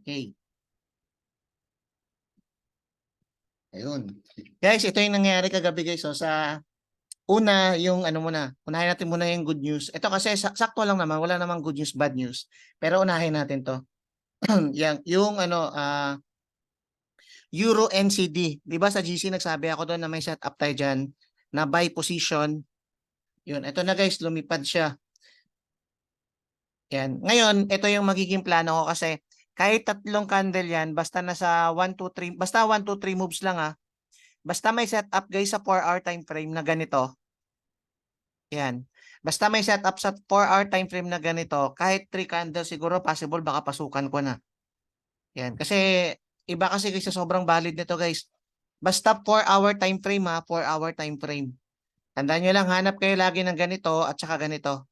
Okay. Ayun. Guys, ito yung nangyari kagabi guys. So, sa una, yung ano muna, unahin natin muna yung good news. Ito kasi sakto lang naman, wala namang good news, bad news. Pero unahin natin to. yung ano, Euro NCD. Di ba sa GC nagsabi ako doon na may setup tayo dyan na buy position. Yun, ito na guys, lumipad siya. Yan. Ngayon, ito yung magiging plano ko kasi kahit tatlong candle yan, basta nasa 1, 2, 3, basta 1, 2, 3 moves lang ah. Basta may setup guys sa 4-hour time frame na ganito. Yan. Basta may setup sa 4-hour time frame na ganito, kahit 3 candles siguro possible baka pasukan ko na. Yan. Kasi iba kasi guys sa sobrang valid nito guys. Basta 4-hour time frame ha, 4-hour time frame. Tandaan nyo lang, hanap kayo lagi ng ganito at saka ganito.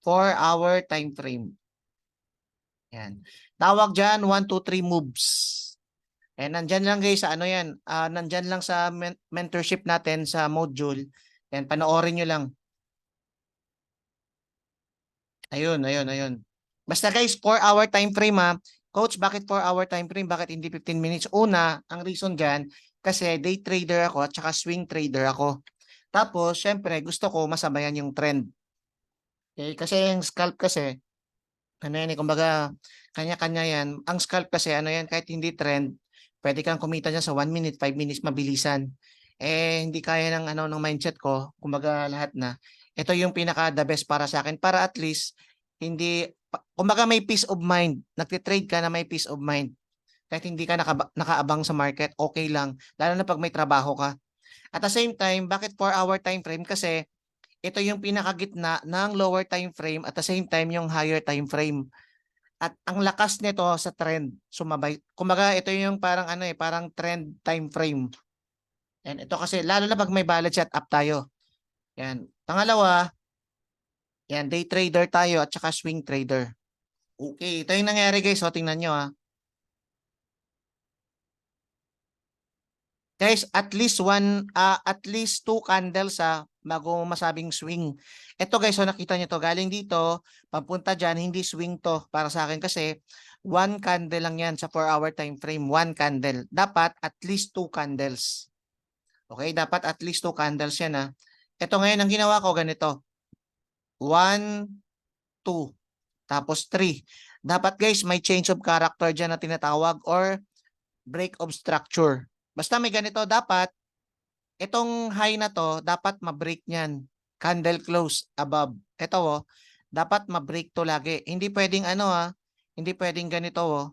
4-hour time frame. Yan. Tawag dyan, 1, 2, 3 moves. Eh, nandyan lang guys sa ano yan. Nandyan lang sa mentorship natin sa module. Yan, panoorin nyo lang. Ayun, ayun, ayun. Basta guys, 4-hour time frame ha. Coach, bakit 4-hour time frame? Bakit hindi 15 minutes? Una, ang reason dyan, kasi day trader ako at saka swing trader ako. Tapos, syempre, gusto ko masabayan yung trend. Okay? Kasi yung scalp kasi, ano yan eh, kumbaga, kanya-kanya yan. Ang scalp kasi, ano yan, kahit hindi trend, pwede kang kumita dyan sa 1 minute, 5 minutes, mabilisan. Eh, hindi kaya ng, ano, ng mindset ko, kumbaga lahat na. Ito yung pinaka the best para sa akin, para at least, hindi, kumbaga may peace of mind. Nagtitrade ka na may peace of mind. Kahit hindi ka nakaabang sa market, okay lang. Lalo na pag may trabaho ka. At the same time, bakit 4-hour time frame? Kasi, ito yung pinakagitna ng lower time frame at the same time yung higher time frame. At ang lakas nito sa trend, sumabay. Kumbaga ito yung parang ano eh, parang trend time frame. And ito kasi lalo na pag may valid set up tayo. Yan. Pangalawa, yan day trader tayo at saka swing trader. Okay, ito yung nangyari guys. So tingnan nyo ha. Guys, at least two candles bago masabing swing. Ito guys, so nakita nyo to, galing dito, papunta dyan, hindi swing to para sa akin kasi one candle lang yan sa 4-hour time frame, one candle. Dapat at least two candles. Okay, dapat at least two candles yan ha. Ito ngayon, ang ginawa ko ganito. 1, 2, tapos 3. Dapat guys, may change of character dyan na tinatawag or break of structure. Basta may ganito, dapat itong high na to, dapat ma-break niyan. Candle close above. Ito oh, dapat ma-break to lagi. Hindi pwedeng ano hindi pwedeng ganito oh.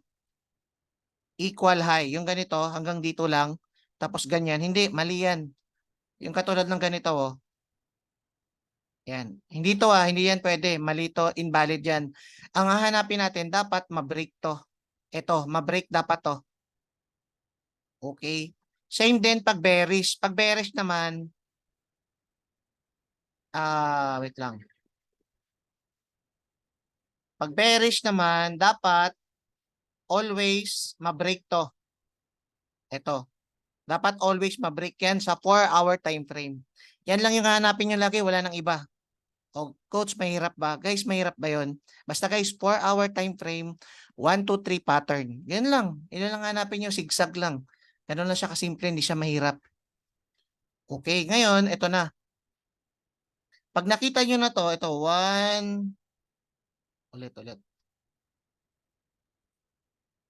Equal high. Yung ganito hanggang dito lang. Tapos ganyan. Hindi, mali yan. Yung katulad ng ganito oh. Yan. Hindi to hindi yan pwede. Mali to, invalid yan. Ang hahanapin natin, dapat ma-break to. Ito, ma-break dapat to. Okay. Same din pag bearish. Pag bearish naman, wait lang. Pag bearish naman, dapat always ma-break to. Ito. Dapat always ma-break yan sa 4-hour time frame. Yan lang yung hanapin nyo lagi. Wala nang iba. O, coach, mahirap ba? Guys, mahirap ba yun? Basta guys, 4-hour time frame, 1, 2, 3 pattern. Yan lang. Yan lang hanapin nyo. Zigzag lang. Ganun lang siya kasimple. Hindi siya mahirap. Okay. Ngayon, ito na. Pag nakita nyo na to, ito, 1, ulit.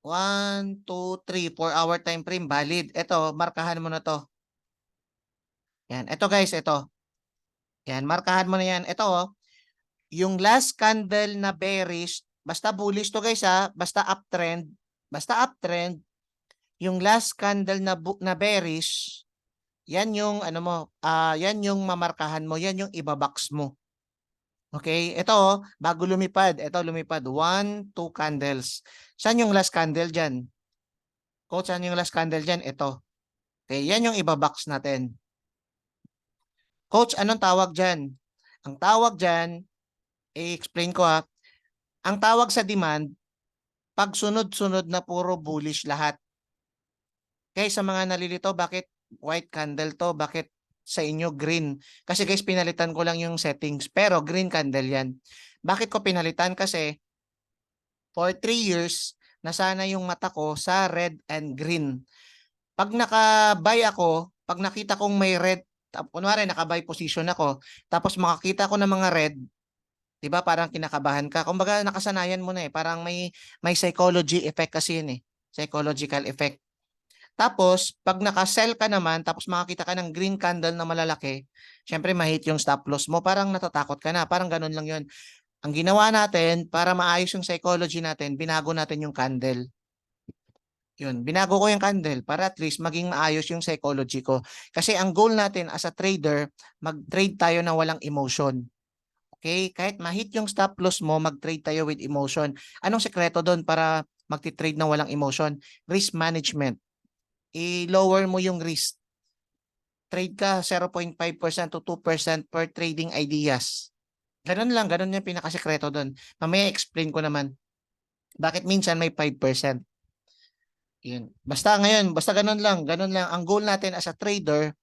1, 2, 3, 4-hour time frame, valid. Ito, markahan mo na to. Yan. Ito guys, ito. Yan, markahan mo na yan. Ito, yung last candle na bearish, basta bullish to guys basta uptrend, yung last candle na bearish, yan yung ano mo, yan yung mamarkahan mo, yan yung ibabox mo. Okay, ito bago lumipad, ito lumipad 1, 2 candles. Saan yung last candle diyan? Coach, saan yung last candle diyan? Ito. Okay, yan yung ibabox natin. Coach, anong tawag diyan? Ang tawag diyan, i-explain ko Ang tawag sa demand, pag sunod-sunod na puro bullish lahat. Kaya sa mga nalilito, bakit white candle to? Bakit sa inyo green? Kasi guys, pinalitan ko lang yung settings. Pero green candle yan. Bakit ko pinalitan? Kasi for 3 years, nasana yung mata ko sa red and green. Pag naka-buy ako, pag nakita kong may red, kunwari naka-buy position ako, tapos makakita ko ng mga red, 'di ba parang kinakabahan ka. Kumbaga nakasanayan mo na eh, parang may psychology effect kasi yun eh. Psychological effect. Tapos pag naka-sell ka naman, tapos makakita ka ng green candle na malalaki, syempre ma-hit yung stop loss mo, parang natatakot ka na. Parang ganun lang yun. Ang ginawa natin para maayos yung psychology natin, binago natin yung candle. Yun, binago ko yung candle para at least maging maayos yung psychology ko. Kasi ang goal natin as a trader, mag-trade tayo na walang emotion. Okay? Kahit ma-hit yung stop loss mo, mag-trade tayo with emotion. Anong sekreto doon para magti-trade na walang emotion? Risk management. I-lower mo yung risk. Trade ka 0.5% to 2% per trading ideas. Ganun lang, ganun yung pinakasekreto doon. Mamaya explain ko naman bakit minsan may 5%. Yun. Basta ngayon, basta ganun lang, ganun lang. Ang goal natin as a trader,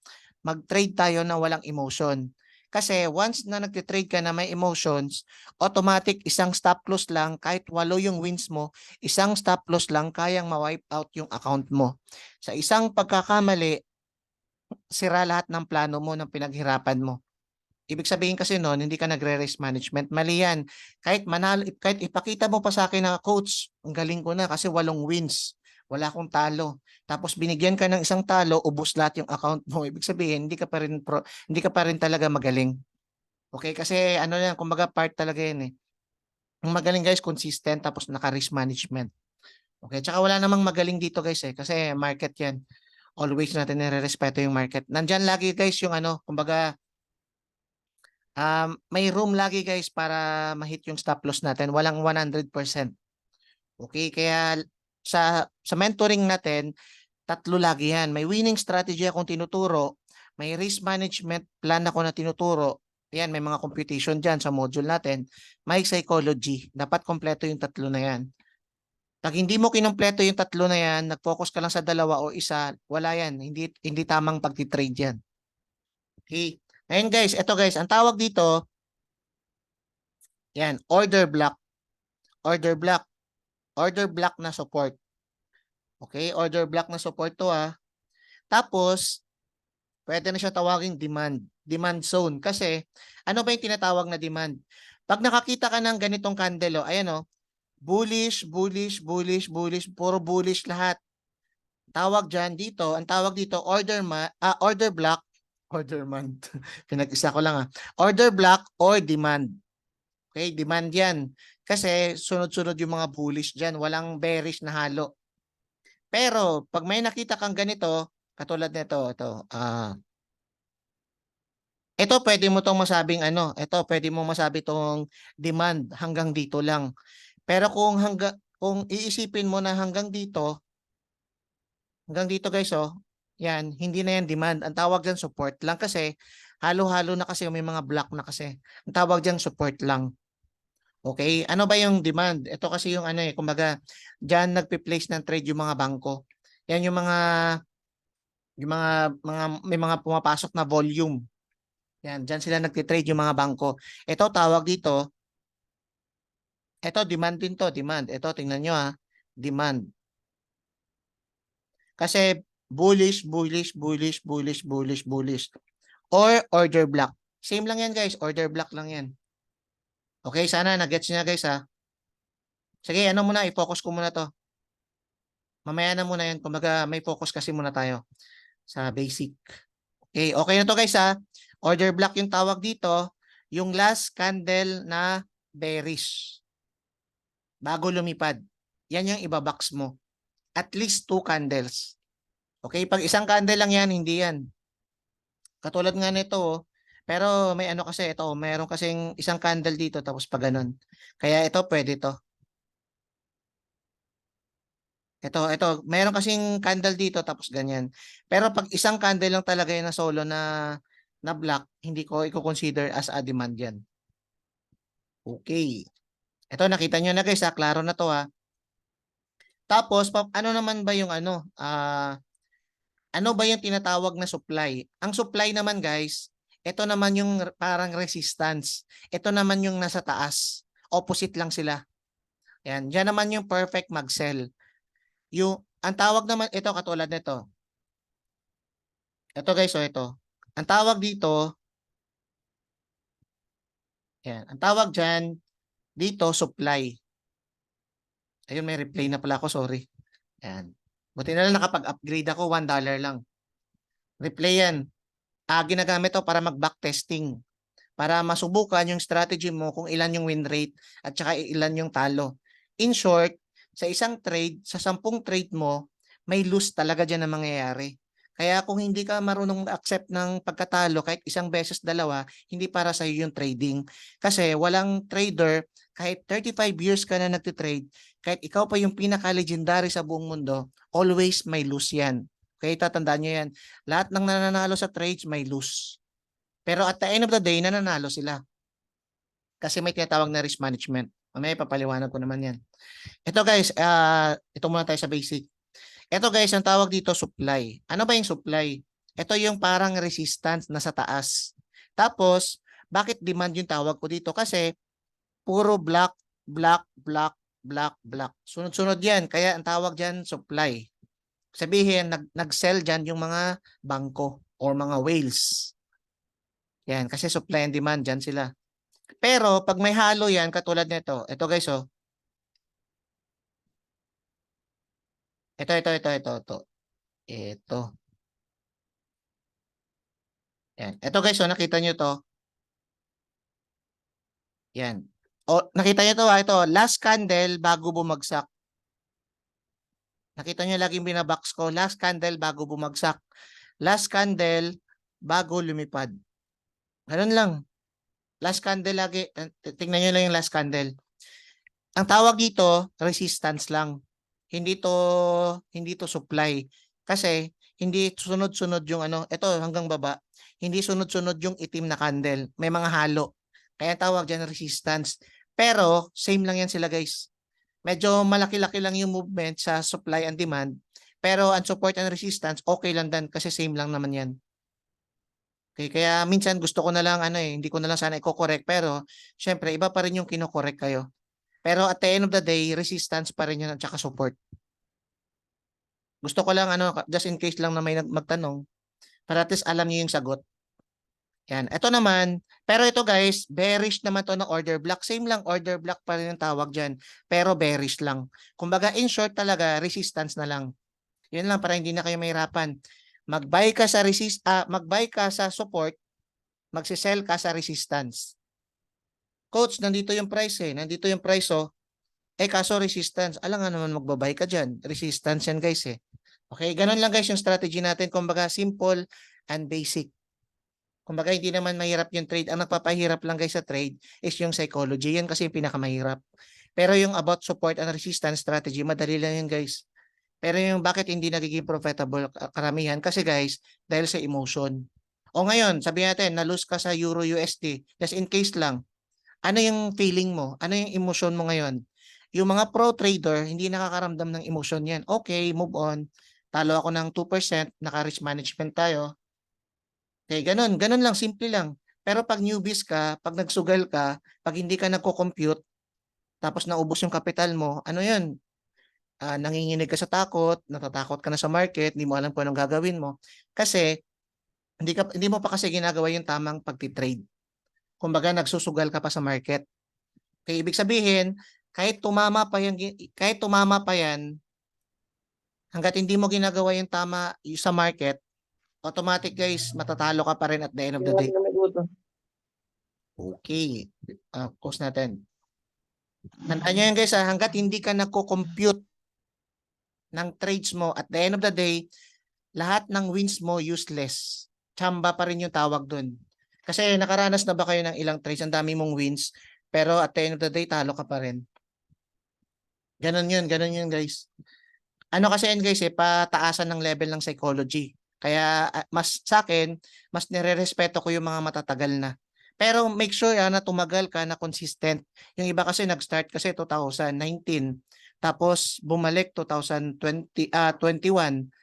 mag-trade tayo na walang emotion. Kasi once na nagtitrade ka na may emotions, automatic isang stop loss lang, kahit walo yung wins mo, isang stop loss lang kayang ma-wipe out yung account mo. Sa isang pagkakamali, sira lahat ng plano mo, ng pinaghirapan mo. Ibig sabihin kasi noon, hindi ka nagre-risk management. Mali yan. Kahit manalo, kahit ipakita mo pa sa akin na coach, ang galing ko na kasi 8 wins. Wala akong talo. Tapos binigyan ka ng isang talo, ubos lahat yung account mo. Ibig sabihin, hindi ka pa rin talaga magaling. Okay? Kasi ano yan, kumbaga part talaga yan eh. Ang magaling guys, consistent tapos naka-risk management. Okay? Tsaka wala namang magaling dito guys eh. Kasi market yan. Always natin nire-respeto yung market. Nandyan lagi guys yung ano, kumbaga may room lagi guys para ma-hit yung stop loss natin. Walang 100%. Okay, kaya sa mentoring natin, tatlo lagi yan. May winning strategy akong tinuturo, may risk management plan ako na tinuturo. Yan, may mga computation dyan sa module natin. May psychology. Dapat kompleto yung tatlo na yan. Pag hindi mo kinumpleto yung tatlo na yan, nag-focus ka lang sa dalawa o isa, wala yan. Hindi tamang pagtitrade yan. Okay. Ngayon guys, ito guys, ang tawag dito, yan, order block. Order block. Order block na support. Okay, order block na support to ah. Tapos, pwede na siya tawaging demand. Demand zone. Kasi, ano ba yung tinatawag na demand? Pag nakakita ka ng ganitong candle, oh, ayan oh, bullish, bullish, bullish, bullish, puro bullish lahat. Tawag dyan dito, ang tawag dito, order block, order man, pinag-isa ko lang ah. Order block or demand. Okay, demand yan. Kasi sunod-sunod yung mga bullish dyan. Walang bearish na halo. Pero pag may nakita kang ganito, katulad nito, ito pwede mo tong masabing ano, ito pwede mo masabi tong demand hanggang dito lang. Pero kung iisipin mo na hanggang dito guys oh, yan, hindi na yan demand. Ang tawag diyan support lang kasi halo-halo na kasi may mga block na kasi. Ang tawag diyan support lang. Okay, ano ba yung demand? Ito kasi yung ano eh, kumbaga diyan nagpe-place ng trade yung mga bangko. Yan yung mga may mga pumapasok na volume. Yan, diyan sila nagti-trade yung mga bangko. Ito tawag dito, ito demand din to, demand. Ito tingnan nyo ah, demand. Kasi bullish, bullish, bullish, bullish, bullish, bullish. Or order block. Same lang yan guys, order block lang yan. Okay, sana na-gets niya guys ha. Sige, ano muna, i-focus ko muna to. Mamaya na muna yan, kumbaga may focus kasi muna tayo sa basic. Okay, okay na to guys ha. Order block yung tawag dito, yung last candle na bearish. Bago lumipad. Yan yung ibabox mo. At least 2 candles. Okay, pag isang candle lang yan, hindi yan. Katulad nga nito, oh. Pero may ano kasi ito, meron kasing isang candle dito tapos pa ganun. Kaya ito pwede to. Ito, meron kasing candle dito tapos ganyan. Pero pag isang candle lang talaga yun na solo na black, hindi ko i-consider as a demand yan. Okay. Ito nakita nyo na guys, ha? Klaro na to ha. Tapos, ano naman ba yung ano ba yung tinatawag na supply? Ang supply naman guys, ito naman yung parang resistance. Ito naman yung nasa taas. Opposite lang sila. Yan, diyan naman yung perfect mag-sell. Yung ang tawag naman ito katulad nito. Ito guys, ito. Ang tawag dito, yan. Ang tawag diyan dito supply. Ayun, may replay na pala ako, sorry. Yan. Buti na lang nakapag-upgrade ako, $1 lang. Replay yan. Ginagamit to para mag-back testing. Para masubukan yung strategy mo kung ilan yung win rate at saka ilan yung talo. In short, sa isang trade, sa 10 trade mo, may lose talaga dyan na mangyayari. Kaya kung hindi ka marunong accept ng pagkatalo kahit isang beses, dalawa, hindi para sa iyo yung trading. Kasi walang trader, kahit 35 years ka na nagtitrade, kahit ikaw pa yung pinaka-legendary sa buong mundo, always may lose yan. Kaya tatandaan nyo yan. Lahat ng nananalo sa trades may lose. Pero at the end of the day, nananalo sila. Kasi may tinatawag na risk management. Mamaya papaliwanag ko naman yan. Ito guys, ito muna tayo sa basic. Ito guys, ang tawag dito supply. Ano ba yung supply? Ito yung parang resistance na sa taas. Tapos, bakit demand yung tawag ko dito? Kasi puro block, block, block, block, block. Sunod-sunod yan. Kaya ang tawag dyan supply. Sabihin, nag-sell dyan yung mga bangko or mga whales. Yan, kasi supply and demand dyan sila. Pero pag may halo yan, katulad nito. Ito guys, oh. Ito. Ito. Yan. Ito guys, oh, nakita nyo to. Yan. O, nakita nyo to, ito. Last candle bago bumagsak. Nakita nyo laging binabox ko. Last candle bago bumagsak. Last candle bago lumipad. Ganun lang. Last candle lagi. Tingnan nyo lang yung last candle. Ang tawag dito, resistance lang. Hindi to supply. Kasi hindi sunod-sunod yung ano, ito hanggang baba. Hindi sunod-sunod yung itim na candle. May mga halo. Kaya tawag diyan resistance. Pero same lang yan sila guys. Medyo malaki-laki lang yung movement sa supply and demand. Pero ang support and resistance okay lang din kasi same lang naman yan. Okay, kaya minsan gusto ko na lang hindi ko na lang sana i-correct pero syempre iba pa rin yung kino-correct kayo. Pero at the end of the day, resistance pa rin yun at saka support. Gusto ko lang just in case lang na may magtanong, para at least alam niyo yung sagot. Yan. Ito naman, pero ito guys, bearish naman to ng order block. Same lang, order block pa rin yung tawag dyan. Pero bearish lang. Kumbaga in short talaga, resistance na lang. Yun lang para hindi na kayo mahirapan. Mag-buy ka sa mag-buy ka sa support, magsi-sell ka sa resistance. Coach, nandito yung price eh. Nandito yung price oh. Kaso resistance. Alam nga naman magbabay ka dyan. Resistance yan guys eh. Okay, ganun lang guys yung strategy natin. Kumbaga simple and basic. Kumbaga hindi naman mahirap yung trade. Ang nagpapahirap lang guys sa trade is yung psychology. Yan kasi yung pinakamahirap. Pero yung about support and resistance strategy, madali lang yun guys. Pero yung bakit hindi nagiging profitable karamihan? Kasi guys, dahil sa emotion. O ngayon, sabihin natin, na-lose ka sa Euro USD. Just in case lang. Ano yung feeling mo? Ano yung emotion mo ngayon? Yung mga pro trader, hindi nakakaramdam ng emotion yan. Okay, move on. Talo ako ng 2%, naka-risk management tayo. Okay, ganun. Ganun lang, simple lang. Pero pag newbies ka, pag nagsugal ka, pag hindi ka nagko-compute, tapos naubos yung kapital mo, ano yun? Nanginginig ka sa takot, natatakot ka na sa market, hindi mo alam kung anong gagawin mo. Kasi, hindi mo pa kasi ginagawa yung tamang pagtitrade. Kumbaga, nagsusugal ka pa sa market. Kaya ibig sabihin, kahit tumama pa yan, hanggat hindi mo ginagawa yung tama sa market, automatic guys, matatalo ka pa rin at the end of the day. Okay. Close natin. Tandaan nyo yan guys, hanggat hindi ka nagko-compute ng trades mo, at the end of the day, lahat ng wins mo useless. Chamba pa rin yung tawag dun. Kasi nakaranas na ba kayo ng ilang trades, ang dami mong wins, pero at the end of the day, talo ka pa rin. Ganun yun guys. Ano kasi yan guys pataasan ng level ng psychology. Kaya mas sa akin, mas nire-respeto ko yung mga matatagal na. Pero make sure na tumagal ka na consistent. Yung iba kasi nag-start kasi 2019, tapos bumalik 2021,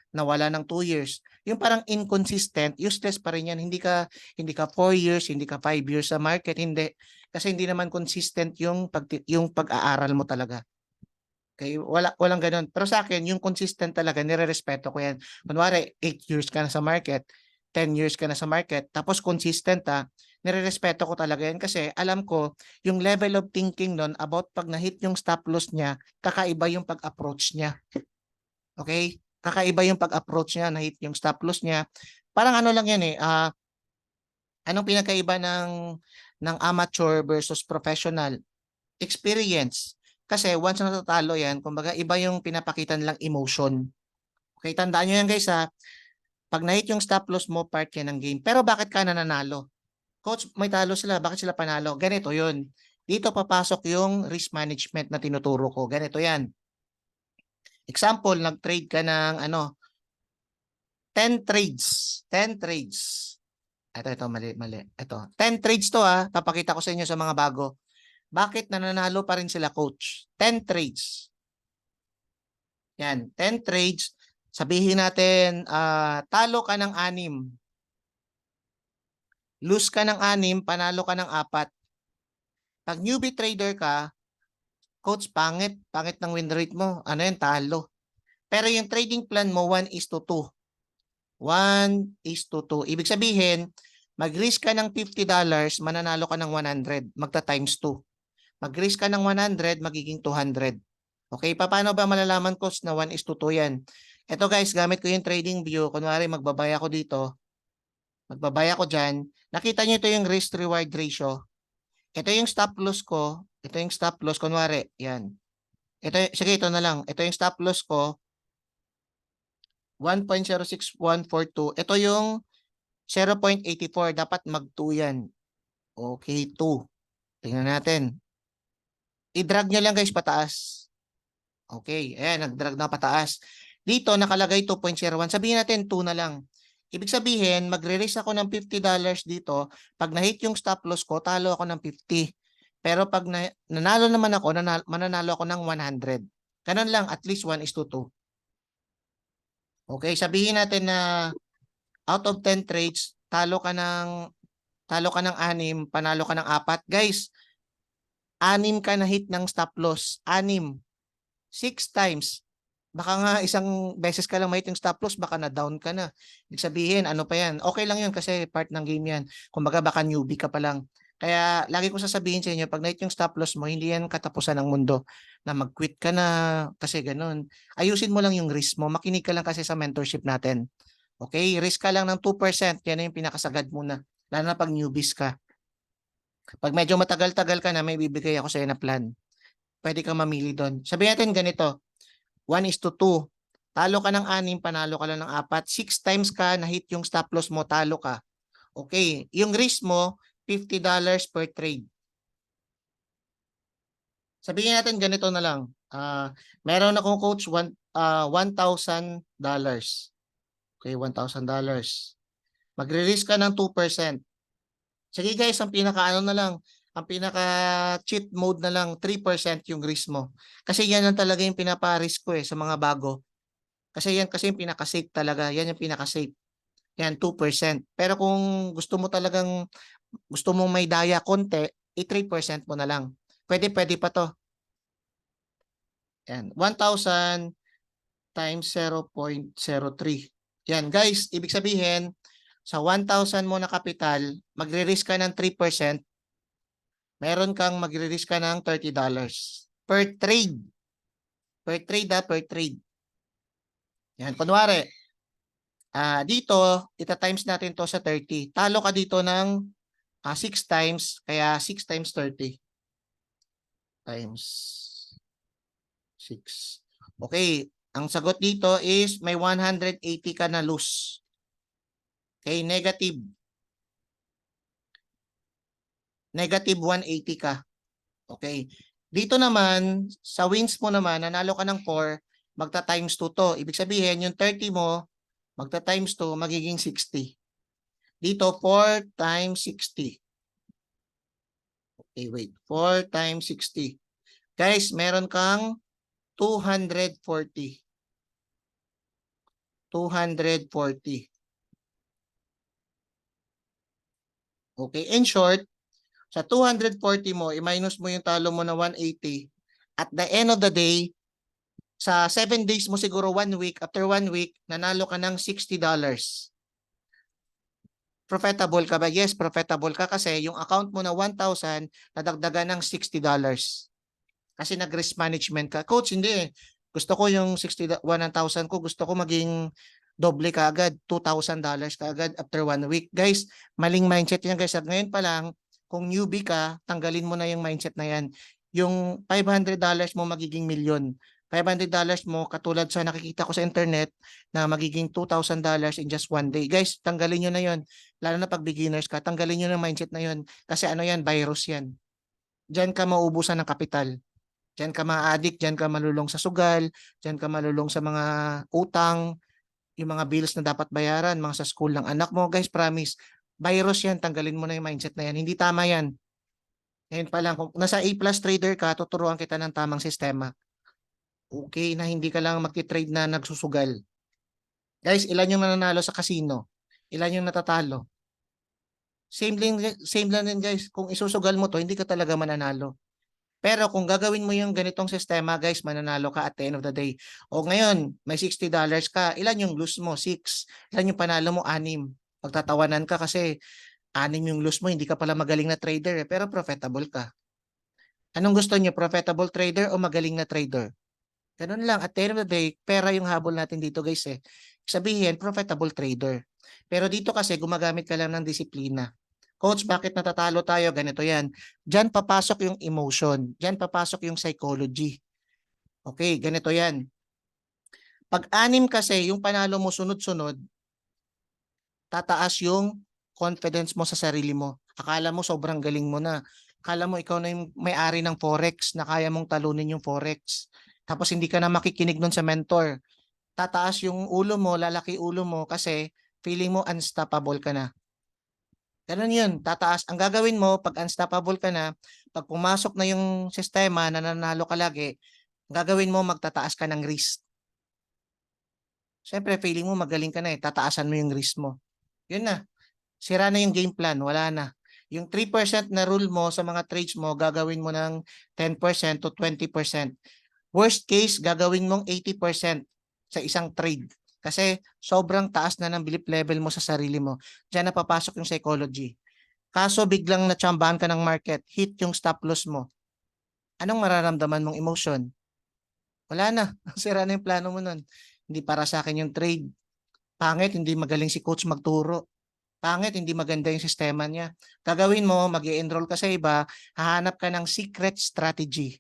nawala ng 2 years. Yung parang inconsistent, useless pa rin yan. Hindi ka 4 years, hindi ka 5 years sa market, hindi. Kasi hindi naman consistent yung pag-aaral mo talaga. Okay, walang ganoon. Pero sa akin, yung consistent talaga, nirerespeto ko yan. Kunwari, 8 years ka na sa market, 10 years ka na sa market, tapos consistent nirerespeto ko talaga yan kasi alam ko yung level of thinking nun about pag na-hit yung stop loss niya, kakaiba yung pag-approach niya. Okay? Kakaiba yung pag-approach niya, na-hit yung stop loss niya. Parang ano lang yan anong pinakaiba ng amateur versus professional? Experience. Kasi once na natatalo yan, kumbaga iba yung pinapakita nilang emotion. Okay, tandaan nyo yan guys pag na-hit yung stop loss mo, part yan ng game. Pero bakit ka nananalo? Coach, may talo sila, bakit sila panalo? Ganito yun. Dito papasok yung risk management na tinuturo ko. Ganito yan. Example, nag-trade ka ng 10 trades. 10 trades. Ito, mali. Ito. 10 trades to papakita ko sa inyo sa mga bago. Bakit nananalo pa rin sila, coach? 10 trades. Yan, 10 trades. Sabihin natin, talo ka ng 6. Lose ka ng 6, panalo ka ng 4. Pag newbie trader ka, coach, pangit ng win rate mo. Ano yan, talo. Pero yung trading plan mo, 1:2. 1:2. Ibig sabihin, mag-risk ka ng $50, mananalo ka ng 100. Magta times 2. Mag-risk ka ng 100, magiging 200. Okay, paano ba malalaman, coach, na 1:2 yan? Ito guys, gamit ko yung trading view. Kunwari, magbabay ako dito. Magbabay ako dyan. Nakita nyo ito yung risk-reward ratio. Ito yung stop loss ko. Ito yung stop loss. Kunwari, yan. Sige, ito na lang. Ito yung stop loss ko. 1.06142. Ito yung 0.84. Dapat mag-2 yan. Okay, 2. Tingnan natin. I-drag nyo lang guys pataas. Okay, ayan, nag-drag na pataas. Dito, nakalagay 2.01. Sabihin natin 2 na lang. Ibig sabihin, magre-raise ako ng $50 dito. Pag na-hit yung stop loss ko, talo ako ng 50. Pero pag nanalo naman ako, mananalo ako ng 100. Ganun lang, at least 1:2. Okay, sabihin natin na out of 10 trades, talo ka ng 6, panalo ka ng 4. Guys, 6 ka na hit ng stop loss. 6. 6 times. Baka nga isang beses ka lang ma-hit yung stop loss, baka na-down ka na. Ibig sabihin, ano pa yan? Okay lang yun kasi part ng game yan. Kumbaga baka newbie ka pa lang. Kaya lagi ko sasabihin sa inyo, pag na-hit yung stop loss mo, hindi yan katapusan ng mundo na mag-quit ka na kasi ganun. Ayusin mo lang yung risk mo. Makinig ka lang kasi sa mentorship natin. Okay? Risk ka lang ng 2%. Yan na yung pinakasagad muna. Lalo na pag newbies ka. Pag medyo matagal-tagal ka na, may bibigay ako sa iyo na plan. Pwede kang mamili doon. Sabihin natin ganito, 1:2. Talo ka ng 6, panalo ka lang ng 4. 6 times ka na-hit yung stop loss mo, talo ka. Okay. Yung risk mo, $50 per trade. Sabihin natin ganito na lang. Meron akong coach $1,000. Okay, $1,000. Magre-risk ka ng 2%. Sige guys, ang pinaka-ano na lang, ang pinaka-cheat mode na lang, 3% yung risk mo. Kasi yan lang talaga yung pinapa-risk ko sa mga bago. Kasi yan kasi yung pinaka-safe talaga. Yan yung pinaka-safe. Yan, 2%. Pero kung gusto mong may daya konti, 3% mo na lang. Pwede pa to. Yan, 1,000 times 0.03. Yan, guys, ibig sabihin, sa 1,000 mo na kapital, magre-risk ka ng 3%, meron kang magre-risk ka ng $30 per trade. Per trade per trade. Yan, kunwari, dito, ita-times natin to sa 30. Talo ka dito ng 6 times, kaya 6 times 30 times 6. Okay, ang sagot dito is may 180 ka na lose. Okay, negative 180 ka. Okay. Dito naman, sa wins mo naman, nanalo ka ng 4, magta-times 2 to. Ibig sabihin, yung 30 mo, magta-times 2, magiging 60. Dito, 4 times 60. Okay, wait. 4 times 60. Guys, meron kang 240. 240. Okay, in short, sa 240 mo, i-minus mo yung talo mo na 180. At the end of the day, Sa 7 days mo siguro 1 week, after 1 week, nanalo ka ng $60. Profitable ka ba? Yes, profitable ka kasi yung account mo na 1,000 nadagdagan ng $60. Kasi nag-risk management ka. Coach, hindi eh. Gusto ko yung 1,000 ko, gusto ko maging doble ka agad, $2,000 ka agad after 1 week. Guys, maling mindset yan guys. At ngayon pa lang, kung newbie ka, tanggalin mo na yung mindset na yan. Yung $500 mo magiging milyon. $500 mo, katulad sa nakikita ko sa internet, na magiging $2,000 in just 1 day. Guys, tanggalin nyo na yon. Lalo na pag beginners ka, tanggalin nyo na mindset na yon. Kasi ano yan, virus yan. Diyan ka mauubusan ng kapital. Diyan ka ma-addict, diyan ka malulong sa sugal, diyan ka malulong sa mga utang, yung mga bills na dapat bayaran, mga sa school ng anak mo. Guys, promise, virus yan, tanggalin mo na yung mindset na yan. Hindi tama yan. Ngayon pa lang, kung nasa A+ trader ka, tuturuan kita ng tamang sistema. Okay, na hindi ka lang magti-trade na nagsusugal. Guys, ilan yung nananalo sa casino? Ilan yung natatalo? Same lang din guys. Kung isusugal mo to, hindi ka talaga mananalo. Pero kung gagawin mo yung ganitong sistema, guys, mananalo ka at the end of the day. O ngayon, may $60 ka. Ilan yung lose mo? 6. Ilan yung panalo mo? 6. Pagtatawanan ka kasi 6 yung lose mo. Hindi ka pala magaling na trader eh, pero profitable ka. Anong gusto niyo? Profitable trader o magaling na trader? Ganun lang. At the end of the day, pera yung habol natin dito guys eh. Sabihin, profitable trader. Pero dito kasi gumagamit ka lang ng disiplina. Coach, bakit natatalo tayo? Ganito yan. Diyan papasok yung emotion. Diyan papasok yung psychology. Okay, ganito yan. Pag 6 kasi, yung panalo mo sunod-sunod, tataas yung confidence mo sa sarili mo. Akala mo sobrang galing mo na. Akala mo ikaw na yung may-ari ng Forex na kaya mong talunin yung Forex. Tapos hindi ka na makikinig nun sa mentor. Tataas yung ulo mo, lalaki ulo mo kasi feeling mo unstoppable ka na. Ganun yun, tataas. Ang gagawin mo, pag unstoppable ka na, pag pumasok na yung sistema na nanalo ka lagi, ang gagawin mo, magtataas ka ng risk. Siyempre, feeling mo magaling ka na eh, tataasan mo yung risk mo. Yun na, sira na yung game plan, wala na. Yung 3% na rule mo sa mga trades mo, gagawin mo ng 10% to 20%. Worst case, gagawin mong 80% sa isang trade. Kasi sobrang taas na ng belief level mo sa sarili mo. Diyan na papasok yung psychology. Kaso biglang natsambahan ka ng market, hit yung stop loss mo. Anong mararamdaman mong emotion? Wala na. Sira na yung plano mo nun. Hindi para sa akin yung trade. Pangit, hindi magaling si coach magturo. Pangit, hindi maganda yung sistema niya. Gagawin mo, mag-i-enroll ka sa iba, hahanap ka ng secret strategy.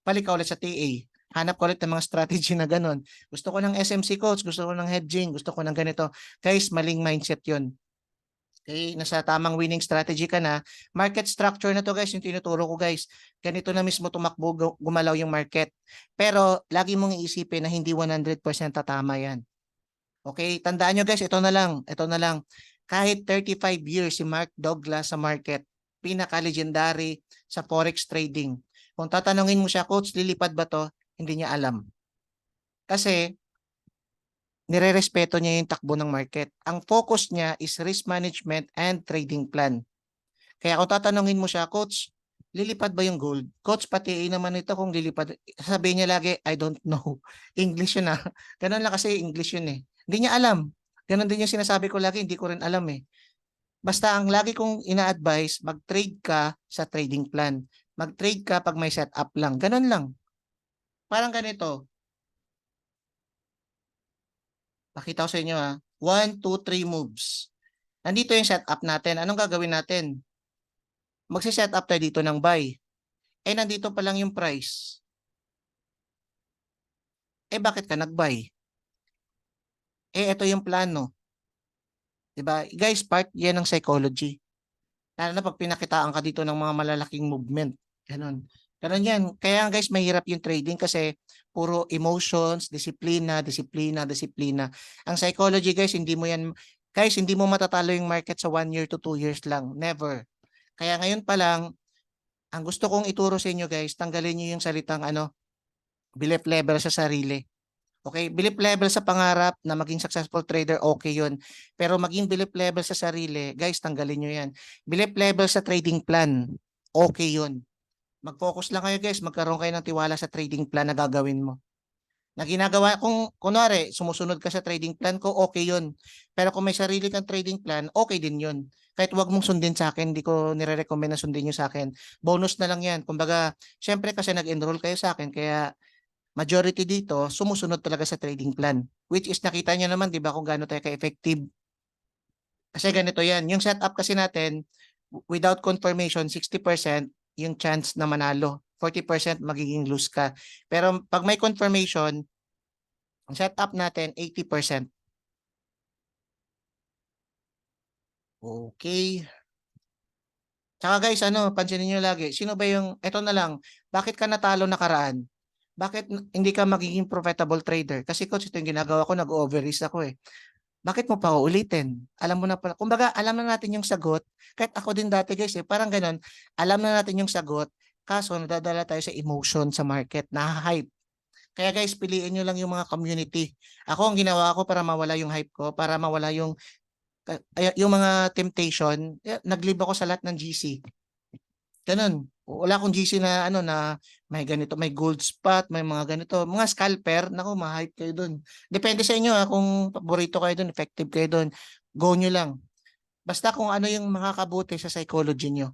Balik ka ulit sa TA. Hanap ko ulit ng mga strategy na ganun. Gusto ko ng SMC coach, gusto ko ng hedging, gusto ko ng ganito. Guys, maling mindset yun. Okay, nasa tamang winning strategy ka na. Market structure na to guys, yung tinuturo ko guys. Ganito na mismo tumakbo, gumalaw yung market. Pero lagi mong iisipin na hindi 100% tatama yan. Okay, tandaan nyo guys, ito na lang, ito na lang. Kahit 35 years si Mark Douglas sa market, pinaka-legendary sa forex trading. Kung tatanungin mo siya, coach, lilipad ba to? Hindi niya alam. Kasi nire-respeto niya yung takbo ng market. Ang focus niya is risk management and trading plan. Kaya kung tatanungin mo siya, coach, lilipad ba yung gold? Coach, pati naman ito kung lilipad. Sabihin niya lagi, I don't know. English yun ah. Ganun lang kasi English yun eh. Hindi niya alam. Ganun din yung sinasabi ko lagi, hindi ko rin alam eh. Basta ang lagi kong ina-advise, mag-trade ka sa trading plan. Mag-trade ka pag may setup lang. Ganun lang. Parang ganito. Pakita ko sa inyo ha. 1, 2, 3 moves. Nandito yung setup natin. Anong gagawin natin? Magsi-set up tayo dito ng buy. Eh, nandito pa lang yung price. Eh, bakit ka nag-buy? Eh, ito yung plano. Diba? Guys, part yan ng psychology. Lalo na pag pinakitaan ka dito ng mga malalaking movement. Ganon. Ganon yan. Kaya guys, mahirap yung trading kasi puro emotions, disiplina, disiplina, disiplina. Ang psychology guys, hindi mo yan, guys, hindi mo matatalo yung market sa 1 year to 2 years lang. Never. Kaya ngayon pa lang, ang gusto kong ituro sa inyo guys, tanggalin nyo yung salitang belief level sa sarili. Okay, belief level sa pangarap na maging successful trader, okay yun. Pero maging belief level sa sarili, guys, tanggalin nyo yan. Belief level sa trading plan, okay yun. Mag-focus lang kayo guys, magkaroon kayo ng tiwala sa trading plan na gagawin mo. Na ginagawa, kung kunwari, sumusunod ka sa trading plan ko, okay yun. Pero kung may sarili kang trading plan, okay din yun. Kahit wag mong sundin sa akin, hindi ko nire-recommend na sundin nyo sa akin. Bonus na lang yan. Kumbaga, syempre kasi nag-enroll kayo sa akin, kaya majority dito, sumusunod talaga sa trading plan. Which is nakita nyo naman, di ba, kung gaano tayo ka-effective. Kasi ganito yan. Yung setup kasi natin, without confirmation, 60% yung chance na manalo. 40% magiging lose ka. Pero pag may confirmation, ang setup natin, 80%. Okay. Tsaka guys, pansinin nyo lagi, sino ba yung, eto na lang, bakit ka natalo nakaraan? Bakit hindi ka magiging profitable trader? Kasi coach, ito yung ginagawa ko, nag-overrisk ako eh. Bakit mo pa uulitin? Alam mo na pala. Kumbaga, alam na natin yung sagot. Kahit ako din dati guys, eh, parang ganun. Alam na natin yung sagot. Kaso, nadadala tayo sa emotion sa market, na-hype. Kaya guys, piliin nyo lang yung mga community. Ako, ang ginawa ko para mawala yung hype ko, para mawala yung mga temptation, nag-live ako sa lahat ng GC. Ganun. Wala akong GC na na may ganito, may gold spot, may mga ganito. Mga scalper, naku, ma-hype kayo doon. Depende sa inyo kung paborito kayo doon, effective kayo doon. Go nyo lang. Basta kung ano yung makakabuti sa psychology nyo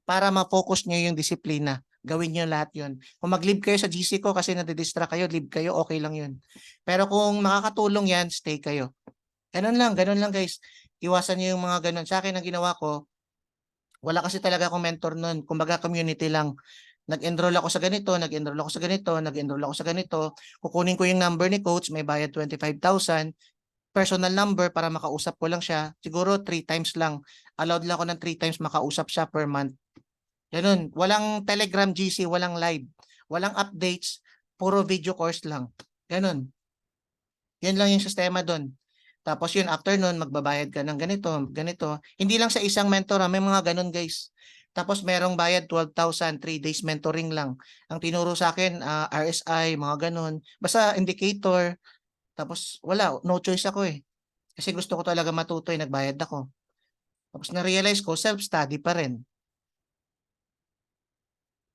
para ma-focus nyo yung disiplina. Gawin nyo lahat yun. Kung mag-live kayo sa GC ko kasi nadidistract kayo, live kayo, okay lang yun. Pero kung makakatulong yan, stay kayo. Ganun lang guys. Iwasan nyo yung mga ganun. Sa akin, ang ginawa ko, wala kasi talaga akong mentor nun. Kumbaga community lang. Nag-enroll ako sa ganito, nag-enroll ako sa ganito, nag-enroll ako sa ganito. Kukunin ko yung number ni coach, may bayad 25,000. Personal number para makausap ko lang siya. Siguro 3 times lang. Allowed lang ako ng 3 times makausap siya per month. Ganun. Walang Telegram GC, walang live. Walang updates. Puro video course lang. Ganun. Yan lang yung sistema doon. Tapos yun, after nun, magbabayad ka ng ganito, ganito. Hindi lang sa isang mentor, may mga ganun guys. Tapos merong bayad 12,000, 3 days mentoring lang. Ang tinuro sa akin, RSI, mga ganun. Basta indicator. Tapos wala, no choice ako eh. Kasi gusto ko talaga matuto, nagbayad ako. Tapos na-realize ko, self-study pa rin.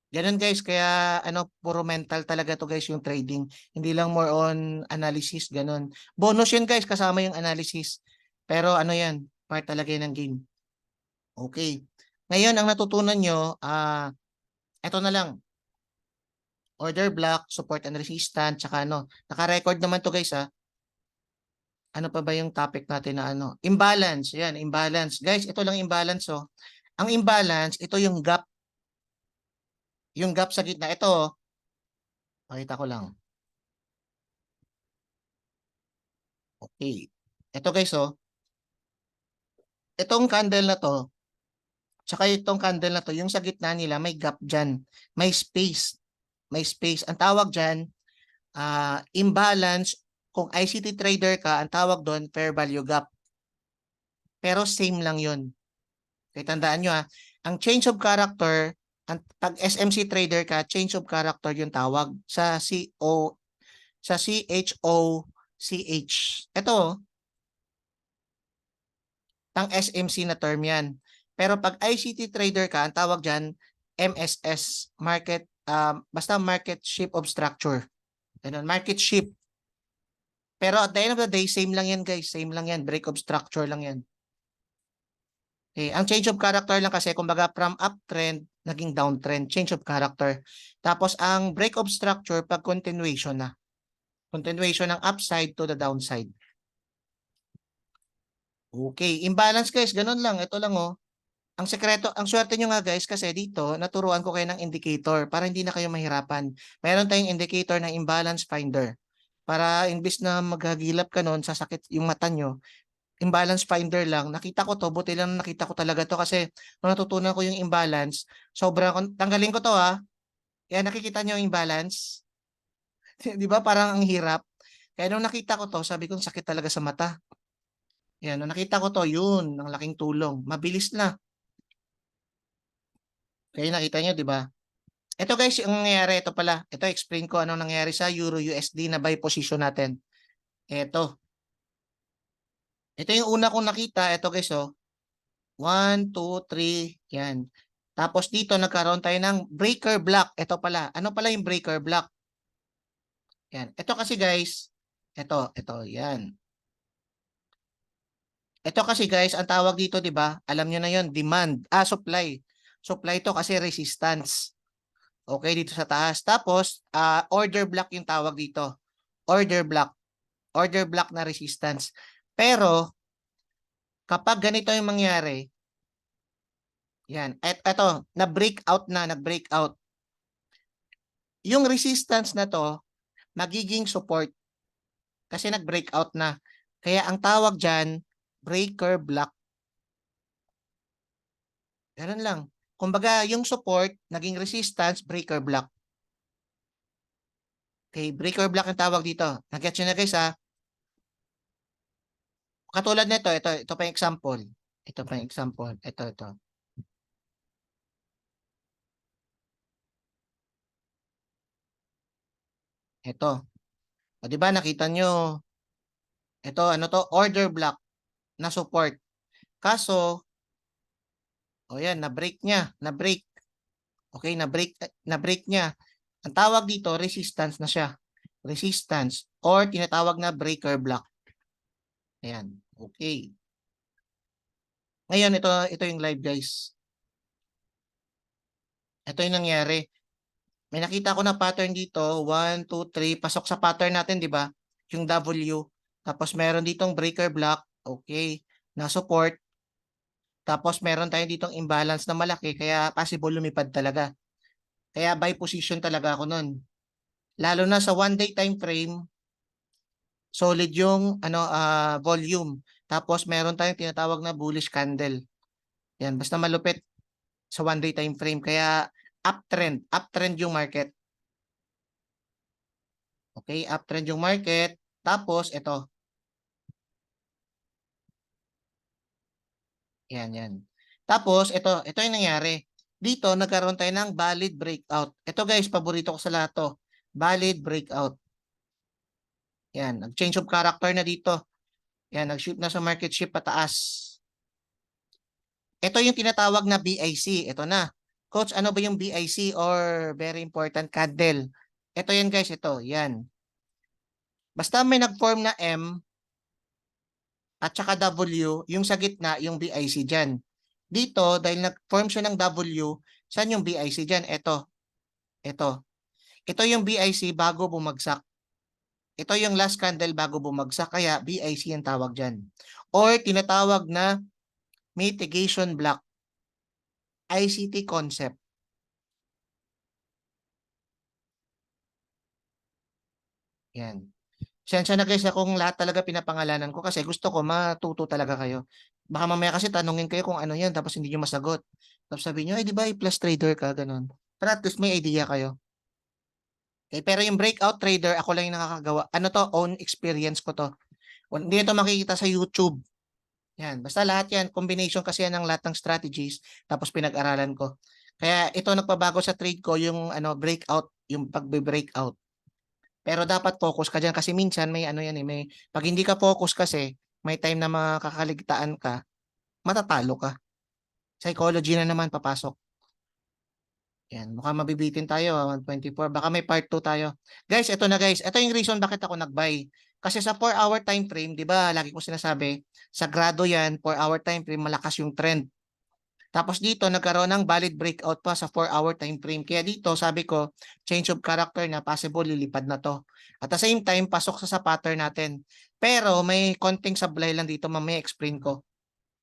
Ganun guys, kaya puro mental talaga to guys yung trading. Hindi lang more on analysis, ganun. Bonus yun guys, kasama yung analysis. Pero yan, part talaga yun ng game. Okay. Ngayon, ang natutunan nyo, eto na lang. Order block, support and resistance, tsaka naka-record naman to guys ha. Ano pa ba yung topic natin na Imbalance, yan, imbalance. Guys, ito lang imbalance oh. Ang imbalance, ito yung gap. Yung gap sa gitna, ito oh. Pakita ko lang. Okay. Ito guys oh. Itong candle na to, tsaka itong candle na to, yung sa gitna nila, may gap dyan. May space. May space. Ang tawag dyan, imbalance. Kung ICT trader ka, ang tawag doon, fair value gap. Pero same lang yun. Kaya tandaan nyo ang change of character, pag SMC trader ka, change of character yung tawag sa CHOCH. Ito, tang SMC na term yan. Pero pag ICT trader ka, ang tawag dyan, MSS, basta market shift of structure. Ganun, market shift. Pero at the end of the day, same lang yan guys, same lang yan, break of structure lang yan. Okay. Ang change of character lang kasi, kumbaga from uptrend, naging downtrend, change of character. Tapos ang break of structure, pag continuation na. Continuation ng upside to the downside. Okay, imbalance guys, ganun lang. Ito lang oh. Ang sekreto, ang swerte nyo nga guys, kasi dito, naturuan ko kayo ng indicator para hindi na kayo mahirapan. Meron tayong indicator ng imbalance finder. Para imbis na maghagilap ka nun, sasakit yung mata nyo, imbalance finder lang. Nakita ko to, buti lang nakita ko talaga to kasi nung natutunan ko yung imbalance, sobrang, tanggalin ko to ha. Yan, nakikita nyo yung imbalance? Di ba parang ang hirap? Kaya nung nakita ko to, sabi ko sakit talaga sa mata. Yan, nung nakita ko to, yun, ang laking tulong. Mabilis na. Kaya nakita nyo, di ba? Ito guys, yung nangyayari, ito pala. Ito, explain ko anong nangyayari sa Euro USD na buy position natin. Ito. Ito yung una kong nakita. Ito guys, oh. 1, 2, 3. Yan. Tapos dito, nagkaroon tayo ng breaker block. Ito pala. Ano pala yung breaker block? Yan. Ito kasi guys, ito, yan. Ito kasi guys, ang tawag dito, 'di ba? Alam niyo na 'yon, demand, supply. Supply to kasi resistance. Okay, dito sa taas. Tapos, order block yung tawag dito. Order block. Order block na resistance. Pero, kapag ganito yung mangyari, yan. Eto, na-breakout na, nag-breakout. Yung resistance na to, magiging support kasi nag-breakout na. Kaya ang tawag dyan, breaker block. Ganun lang. Kumbaga, yung support, naging resistance, breaker block. Okay, breaker block ang tawag dito. Nag-get nyo na guys ha. Katulad nito, ito pa yung example. Ito pa yung example. Ito. Ito. O, di ba nakita nyo, ito, ano to, order block na support. Kaso, o yan, na-break niya, na-break. Okay, na-break niya. Ang tawag dito, resistance na siya. Resistance or tinatawag na breaker block. Ayan, okay. Ngayon, ito yung live guys. Ito yung nangyari. May nakita ko na pattern dito. 1, 2, 3. Pasok sa pattern natin, di ba? Yung W. Tapos meron ditong breaker block. Okay. Na support. Tapos meron tayo ditong imbalance na malaki. Kaya possible lumipad talaga. Kaya buy position talaga ako nun. Lalo na sa 1 day time frame, solid yung volume. Tapos meron tayong tinatawag na bullish candle. Yan, basta malupit sa 1 day time frame. Kaya uptrend yung market. Okay, uptrend yung market. Tapos ito. Yan. Tapos ito yung nangyari. Dito nagkaroon tayo ng valid breakout. Ito guys, paborito ko sa lahat to. Valid breakout. Yan, nag-change of character na dito. Yan, nag-shift na sa market shift pataas. Ito yung tinatawag na BIC. Ito na. Coach, ano ba yung BIC or very important candle? Ito yan guys, ito. Yan. Basta may nag-form na M at saka W, yung sa gitna, yung BIC dyan. Dito, dahil nag-form siya ng W, saan yung BIC dyan? Ito. Ito yung BIC bago bumagsak. Ito yung last candle bago bumagsak, kaya BIC ang tawag dyan. Or tinatawag na mitigation block. ICT concept. Yan. Sensya na guys kung lahat talaga pinapangalanan ko kasi gusto ko matuto talaga kayo. Baka mamaya kasi tanungin kayo kung ano yan tapos hindi nyo masagot. Tapos sabihin nyo, ay di ba plus trader ka, ganun. Pero at least may idea kayo. Okay, pero yung breakout trader, ako lang yung nakakagawa. Ano to? Own experience ko to. Hindi ito makikita sa YouTube. Yan. Basta lahat yan. Combination kasi yan ng lahat ng strategies. Tapos pinag-aralan ko. Kaya ito nagpabago sa trade ko yung breakout, yung pagbe-breakout. Pero dapat focus ka diyan kasi minsan may ano yan may pag hindi ka focus kasi may time na makakaligtaan ka, matatalo ka. Psychology na naman papasok. Yan, mukhang mabibitin tayo 124. Baka may part 2 tayo. Guys, ito na guys. Ito yung reason bakit ako nag-buy. Kasi sa 4-hour time frame, 'di ba? Lagi ko sinasabi, sagrado 'yan, 4-hour time frame, malakas yung trend. Tapos dito nagkaroon ng valid breakout pa sa 4-hour time frame. Kaya dito sabi ko, change of character na possible lilipad na to. At the same time, pasok sa pattern natin. Pero may konting sablay lang dito, mamaya explain ko.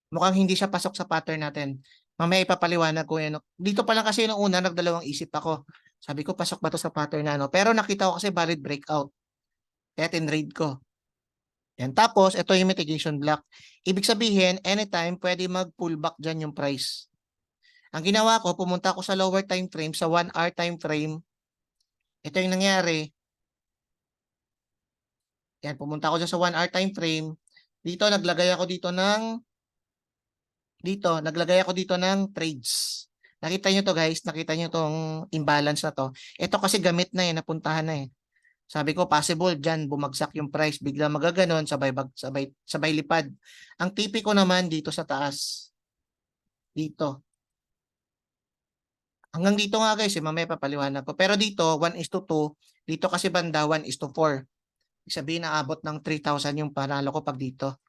Mukhang hindi siya pasok sa pattern natin. Mamaya ipapaliwanag ko yan. Dito pa lang kasi nung una, nagdalawang isip ako. Sabi ko, pasok ba to sa pattern na ano? Pero nakita ko kasi valid breakout. Kaya tinrade ko. Yan. Tapos, ito yung mitigation block. Ibig sabihin, anytime, pwede mag-pullback dyan yung price. Ang ginawa ko, pumunta ako sa lower time frame, sa 1 hour time frame. Ito yung nangyari. Yan, pumunta ako dyan sa 1 hour time frame. Dito, naglagay ako dito ng trades. Nakita nyo to guys, nakita nyo tong imbalance na to. Ito kasi gamit na napuntahan na Sabi ko, possible dyan, bumagsak yung price, bigla magaganon, sabay lipad. Ang tipiko naman dito sa taas. Dito. Hanggang dito nga guys, mamaya papaliwanag ko. Pero dito, 1:2, Dito kasi banda 1:4. Ibig sabihin naabot ng 3,000 yung panalo ko pag dito.